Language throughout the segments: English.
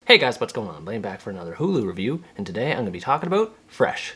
Hey guys, what's going on? Blaine back for another Hulu review, and today I'm going to be talking about Fresh.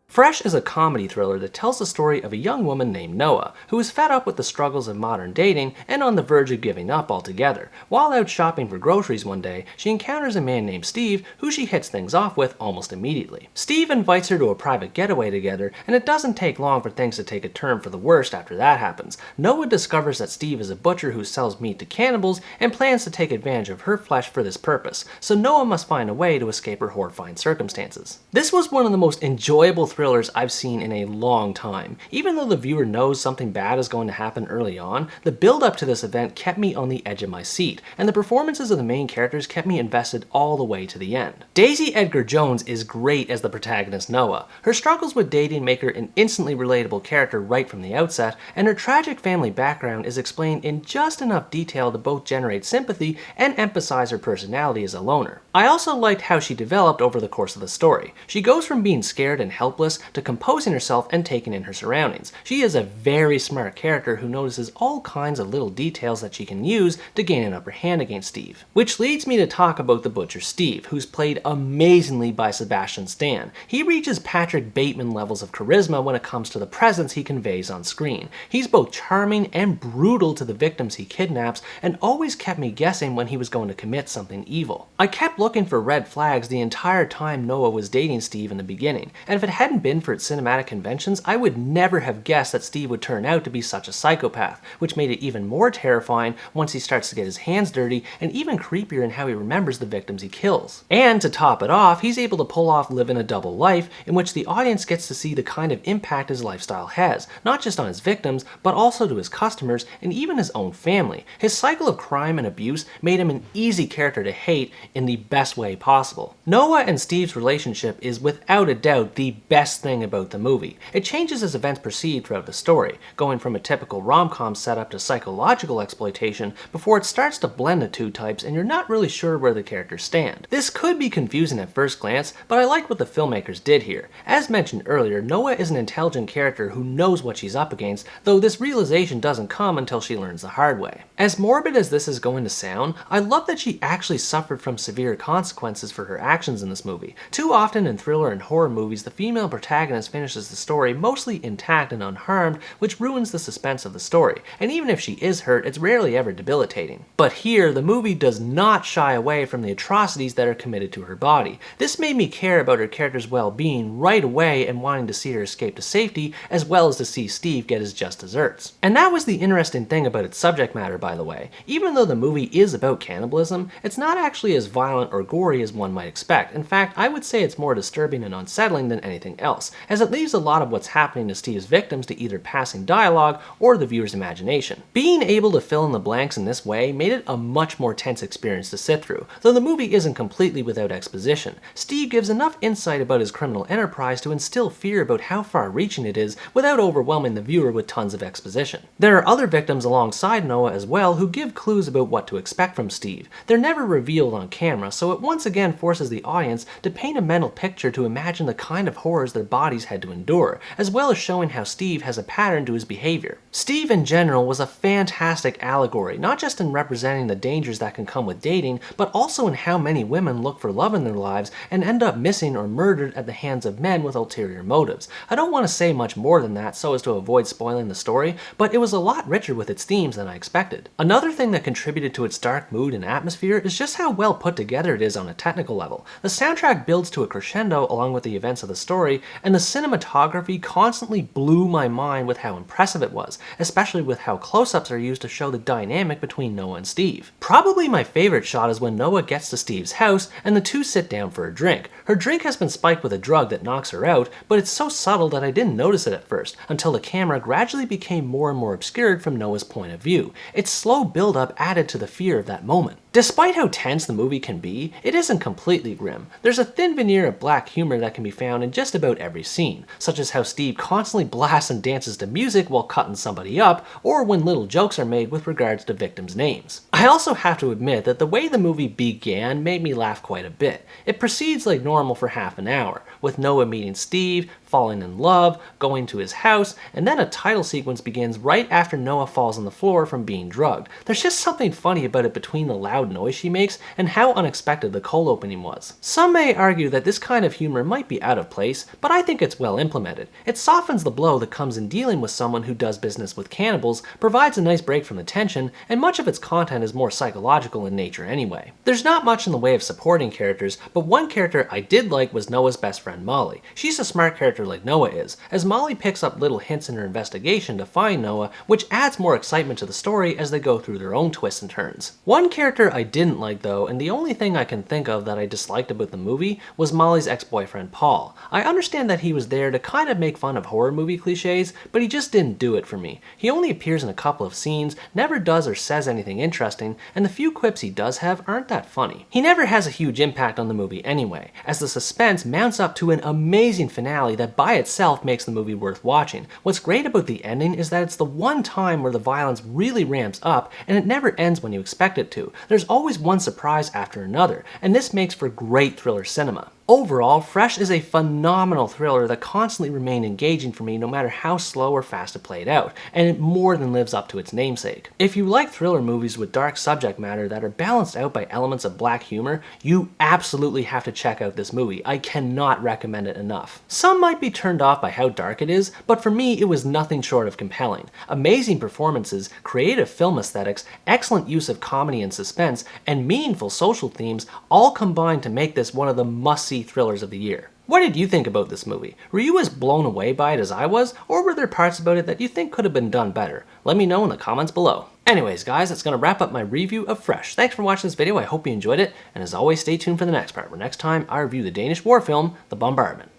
Fresh is a comedy thriller that tells the story of a young woman named Noah, who is fed up with the struggles of modern dating and on the verge of giving up altogether. While out shopping for groceries one day, she encounters a man named Steve, who she hits things off with almost immediately. Steve invites her to a private getaway together, and it doesn't take long for things to take a turn for the worst after that happens. Noah discovers that Steve is a butcher who sells meat to cannibals and plans to take advantage of her flesh for this purpose, so Noah must find a way to escape her horrifying circumstances. This was one of the most enjoyable thrillers I've seen in a long time. Even though the viewer knows something bad is going to happen early on, the build up to this event kept me on the edge of my seat, and the performances of the main characters kept me invested all the way to the end. Daisy Edgar-Jones is great as the protagonist Noah. Her struggles with dating make her an instantly relatable character right from the outset, and her tragic family background is explained in just enough detail to both generate sympathy and emphasize her personality as a loner. I also liked how she developed over the course of the story. She goes from being scared and helpless to composing herself and taking in her surroundings. She is a very smart character who notices all kinds of little details that she can use to gain an upper hand against Steve. Which leads me to talk about the butcher Steve, who's played amazingly by Sebastian Stan. He reaches Patrick Bateman levels of charisma when it comes to the presence he conveys on screen. He's both charming and brutal to the victims he kidnaps, and always kept me guessing when he was going to commit something evil. I kept looking for red flags the entire time Noah was dating Steve in the beginning, and if it hadn't been for its cinematic conventions, I would never have guessed that Steve would turn out to be such a psychopath, which made it even more terrifying once he starts to get his hands dirty, and even creepier in how he remembers the victims he kills. And to top it off, he's able to pull off living a double life in which the audience gets to see the kind of impact his lifestyle has, not just on his victims, but also to his customers and even his own family. His cycle of crime and abuse made him an easy character to hate in the best way possible. Noah and Steve's relationship is without a doubt the best thing about the movie. It changes as events proceed throughout the story, going from a typical rom-com setup to psychological exploitation before it starts to blend the two types and you're not really sure where the characters stand. This could be confusing at first glance, but I like what the filmmakers did here. As mentioned earlier, Noah is an intelligent character who knows what she's up against, though this realization doesn't come until she learns the hard way. As morbid as this is going to sound, I love that she actually suffered from severe consequences for her actions in this movie. Too often in thriller and horror movies, the female protagonist finishes the story mostly intact and unharmed, which ruins the suspense of the story, and even if she is hurt, it's rarely ever debilitating. But here, the movie does not shy away from the atrocities that are committed to her body. This made me care about her character's well-being right away and wanting to see her escape to safety, as well as to see Steve get his just desserts. And that was the interesting thing about its subject matter, by the way. Even though the movie is about cannibalism, it's not actually as violent or gory as one might expect. In fact, I would say it's more disturbing and unsettling than anything else, as it leaves a lot of what's happening to Steve's victims to either passing dialogue or the viewer's imagination. Being able to fill in the blanks in this way made it a much more tense experience to sit through, though the movie isn't completely without exposition. Steve gives enough insight about his criminal enterprise to instill fear about how far-reaching it is without overwhelming the viewer with tons of exposition. There are other victims alongside Noah as well who give clues about what to expect from Steve. They're never revealed on camera, so it once again forces the audience to paint a mental picture to imagine the kind of horrors their bodies had to endure, as well as showing how Steve has a pattern to his behavior. Steve in general was a fantastic allegory, not just in representing the dangers that can come with dating, but also in how many women look for love in their lives and end up missing or murdered at the hands of men with ulterior motives. I don't want to say much more than that so as to avoid spoiling the story, but it was a lot richer with its themes than I expected. Another thing that contributed to its dark mood and atmosphere is just how well put together it is on a technical level. The soundtrack builds to a crescendo along with the events of the story, and the cinematography constantly blew my mind with how impressive it was, especially with how close-ups are used to show the dynamic between Noah and Steve. Probably my favorite shot is when Noah gets to Steve's house and the two sit down for a drink. Her drink has been spiked with a drug that knocks her out, but it's so subtle that I didn't notice it at first, until the camera gradually became more and more obscured from Noah's point of view. Its slow build-up added to the fear of that moment. Despite how tense the movie can be, it isn't completely grim. There's a thin veneer of black humor that can be found in just about every scene, such as how Steve constantly blasts and dances to music while cutting somebody up, or when little jokes are made with regards to victims' names. I also also have to admit that the way the movie began made me laugh quite a bit. It proceeds like normal for half an hour, with Noah meeting Steve, falling in love, going to his house, and then a title sequence begins right after Noah falls on the floor from being drugged. There's just something funny about it between the loud noise she makes and how unexpected the cold opening was. Some may argue that this kind of humor might be out of place, but I think it's well implemented. It softens the blow that comes in dealing with someone who does business with cannibals, provides a nice break from the tension, and much of its content is more psychological in nature anyway. There's not much in the way of supporting characters, but one character I did like was Noah's best friend Molly. She's a smart character like Noah is, as Molly picks up little hints in her investigation to find Noah, which adds more excitement to the story as they go through their own twists and turns. One character I didn't like though, and the only thing I can think of that I disliked about the movie, was Molly's ex-boyfriend Paul. I understand that he was there to kind of make fun of horror movie cliches, but he just didn't do it for me. He only appears in a couple of scenes, never does or says anything interesting, and the few quips he does have aren't that funny. He never has a huge impact on the movie anyway, as the suspense mounts up to an amazing finale that by itself makes the movie worth watching. What's great about the ending is that it's the one time where the violence really ramps up, and it never ends when you expect it to. There's always one surprise after another, and this makes for great thriller cinema. Overall, Fresh is a phenomenal thriller that constantly remained engaging for me no matter how slow or fast it played out, and it more than lives up to its namesake. If you like thriller movies with dark subject matter that are balanced out by elements of black humor, you absolutely have to check out this movie. I cannot recommend it enough. Some might be turned off by how dark it is, but for me it was nothing short of compelling. Amazing performances, creative film aesthetics, excellent use of comedy and suspense, and meaningful social themes all combine to make this one of the must-see thrillers of the year. What did you think about this movie? Were you as blown away by it as I was, or were there parts about it that you think could have been done better? Let me know in the comments below. Anyways guys, that's going to wrap up my review of Fresh. Thanks for watching this video, I hope you enjoyed it, and as always stay tuned for the next part, where next time I review the Danish war film, The Bombardment.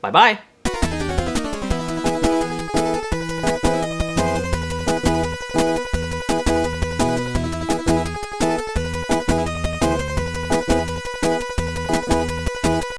Bye bye!